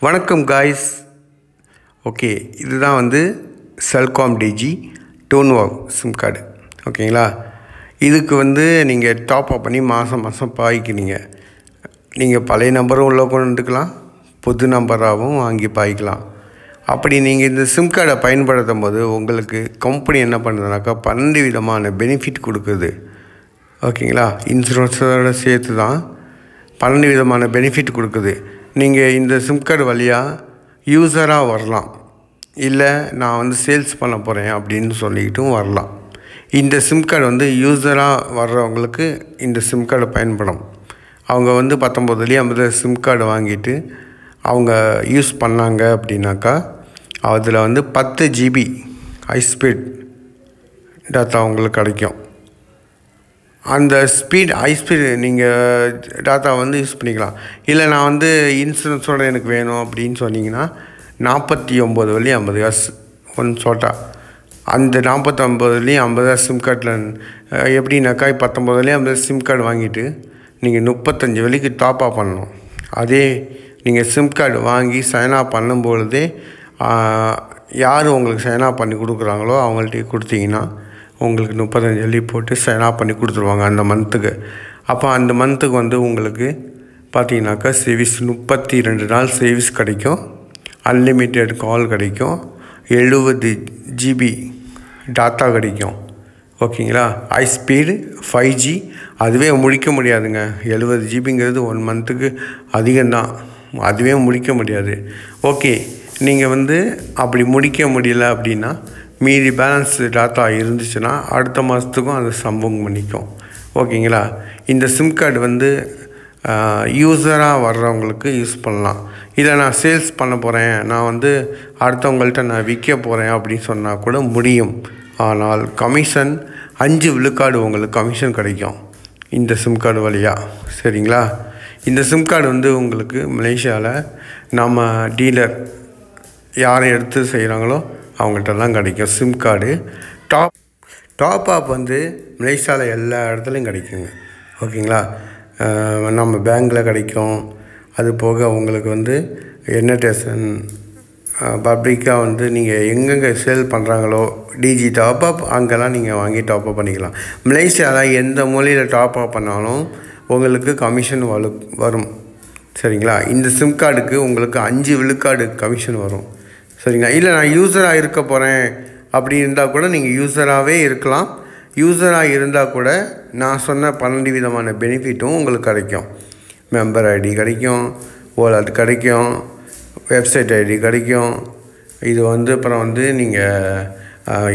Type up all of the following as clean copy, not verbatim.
வணக்கம் guys. Okay, இதுதான் வந்து செல்காம் டிஜி டோன்வாவ் சிம் கார்டு. ஓகேங்களா, இதுக்கு வந்து நீங்கள் டாப் அப் பண்ணி மாதம் பாய்க்கிறீங்க. நீங்கள் பழைய நம்பரும் உள்ளே கொண்டுக்கலாம், புது நம்பராகவும் வாங்கி பாய்க்கலாம். அப்படி நீங்கள் இந்த சிம் கார்டை பயன்படுத்தும் போது உங்களுக்கு கம்பெனி என்ன பண்ணுறதுனாக்கா 12 விதமான பெனிஃபிட் கொடுக்குது. ஓகேங்களா, இன்சூரன்ஸோடு சேர்த்து தான் 12 விதமான பெனிஃபிட் கொடுக்குது. நீங்கள் இந்த சிம் கார்டு வழியாக யூஸராக வரலாம், இல்லை நான் வந்து சேல்ஸ் பண்ண போகிறேன் அப்படின்னு சொல்லிக்கிட்டும் வரலாம். இந்த சிம் கார்டு வந்து யூஸராக வர்றவங்களுக்கு இந்த சிம் கார்டு பயன்படும். அவங்க வந்து 19 சிம் கார்டு வாங்கிட்டு அவங்க யூஸ் பண்ணாங்க அப்படின்னாக்கா அதில் வந்து 10 GB ஹை ஸ்பீட் டேட்டா உங்களுக்கு கிடைக்கும். அந்த ஹை ஸ்பீடு நீங்கள் டேட்டா வந்து யூஸ் பண்ணிக்கலாம். இல்லை நான் வந்து இன்சூரன்ஸோடு எனக்கு வேணும் அப்படின்னு சொன்னீங்கன்னா 49 வெள்ளி 50 காசு ஒன் ஷார்ட்டாக. அந்த 49 50 காசு சிம் கார்டில் எப்படின்னாக்கா 19 50 சிம் கார்டு வாங்கிட்டு நீங்கள் 35 வெள்ளிக்கு டாப் அப் பண்ணணும். அதே நீங்கள் சிம் கார்டு வாங்கி சைன் அப் பண்ணும்பொழுதே யார் உங்களுக்கு சைன் அப் பண்ணி கொடுக்குறாங்களோ அவங்கள்ட்ட கொடுத்தீங்கன்னா உங்களுக்கு 35 வெள்ளி போட்டு சைன் அப் பண்ணி கொடுத்துருவாங்க அந்த மந்த்துக்கு. அப்போ அந்த மந்த்துக்கு வந்து உங்களுக்கு பார்த்தீங்கன்னாக்கா சர்வீஸ் 32 நாள் சர்வீஸ் கிடைக்கும், அன்லிமிட்டெட் கால் கிடைக்கும், 70 GB டாட்டா கிடைக்கும். ஓகேங்களா, ஹை ஸ்பீடு 5G அதுவே முடிக்க முடியாதுங்க. 70 ஜிபிங்கிறது 1 மந்த்துக்கு அதிகம்தான், அதுவே முடிக்க முடியாது. ஓகே, நீங்கள் வந்து அப்படி முடிக்க முடியல அப்படின்னா மீதி பேலன்ஸ் டாட்டா இருந்துச்சுன்னா அடுத்த மாதத்துக்கும் அதை சம்பவம் பண்ணிக்கும். ஓகேங்களா, இந்த சிம் கார்டு வந்து யூஸராக வர்றவங்களுக்கு யூஸ் பண்ணலாம். இதை நான் சேல்ஸ் பண்ண போகிறேன், நான் வந்து அடுத்தவங்கள்ட்ட நான் விற்க போகிறேன் அப்படின்னு சொன்னால் கூட முடியும். ஆனால் கமிஷன் 5 விழுக்காடு உங்களுக்கு கமிஷன் கிடைக்கும் இந்த சிம் கார்டு வழியாக. சரிங்களா, இந்த சிம் கார்டு வந்து உங்களுக்கு மலேசியாவில் நம்ம டீலர் யாரை எடுத்து செய்கிறாங்களோ அவங்கள்ட்டலாம் கிடைக்கும் சிம் கார்டு. டாப் அப் வந்து மலேசியாவில் எல்லா இடத்துலையும் கிடைக்குங்க. ஓகேங்களா, நம்ம பேங்க்கில் கிடைக்கும். அது போக உங்களுக்கு வந்து என்டேஷன் பப்ளிக்காக வந்து நீங்கள் எங்கெங்கே சேல் பண்ணுறாங்களோ டிஜி டாப் அப் அங்கெல்லாம் நீங்கள் வாங்கி டாப் அப் பண்ணிக்கலாம். மலேசியாவில் எந்த மொழியில் டாப் அப் பண்ணாலும் உங்களுக்கு கமிஷன் வரும். சரிங்களா, இந்த சிம் கார்டுக்கு உங்களுக்கு 5 விழுக்காடு கமிஷன் வரும். சரிங்களா, இல்லை நான் யூஸராக இருக்க போகிறேன் அப்படி இருந்தால் கூட நீங்கள் யூஸராகவே இருக்கலாம். யூஸராக இருந்தால் கூட நான் சொன்ன 12 விதமான பெனிஃபிட்டும் உங்களுக்கு கிடைக்கும். மெம்பர் ஐடி கிடைக்கும், வாலெட் கிடைக்கும், வெப்சைட் ஐடி கிடைக்கும். இது வந்து அப்புறம் வந்து நீங்கள்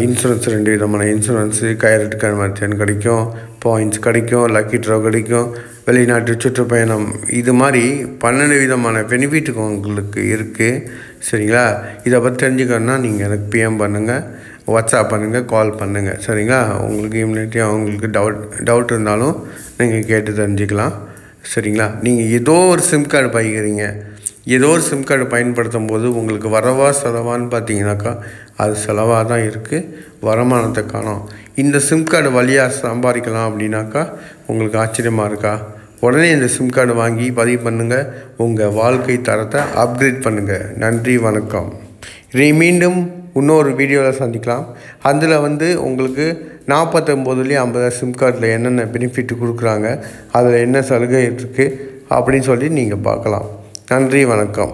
இன்சூரன்ஸ் 2 விதமான இன்சூரன்ஸு, கைரட் கன்வர்ஷன் கிடைக்கும், பாயிண்ட்ஸ் கிடைக்கும், லக்கி ட்ரா கிடைக்கும், வெளிநாட்டு சுற்றுப்பயணம், இது மாதிரி 12 விதமான பெனிஃபிட்டுக்கு உங்களுக்கு இருக்குது. சரிங்களா, இதை பற்றி தெரிஞ்சுக்கணுன்னா நீங்கள் எனக்கு பிஎம் பண்ணுங்கள், வாட்ஸ்அப் பண்ணுங்கள், கால் பண்ணுங்கள். சரிங்களா, உங்களுக்கு இம்மிடியேட்டாக உங்களுக்கு டவுட் இருந்தாலும் நீங்கள் கேட்டு தெரிஞ்சுக்கலாம். சரிங்களா, நீங்கள் ஏதோ ஒரு சிம் கார்டு பாய்க்கிறீங்க, ஏதோ ஒரு சிம் கார்டு பயன்படுத்தும் போது உங்களுக்கு வரவா செலவான்னு பார்த்தீங்கன்னாக்கா அது செலவாக தான் இருக்குது, வருமானத்தை காணும். இந்த சிம் கார்டு வழியாக சம்பாதிக்கலாம் அப்படின்னாக்கா உங்களுக்கு ஆச்சரியமாக இருக்கா? உடனே இந்த சிம் கார்டு வாங்கி பதிவு பண்ணுங்கள், உங்கள் வாழ்க்கை தரத்தை அப்கிரேட் பண்ணுங்கள். நன்றி, வணக்கம். மீண்டும் இன்னொரு வீடியோவில் சந்திக்கலாம். அதில் வந்து உங்களுக்கு 49 50 சிம் கார்டில் என்னென்ன பெனிஃபிட் கொடுக்குறாங்க, அதில் என்ன சலுகை இருக்குது அப்படின்னு சொல்லி நீங்கள் பார்க்கலாம். நன்றி, வணக்கம்.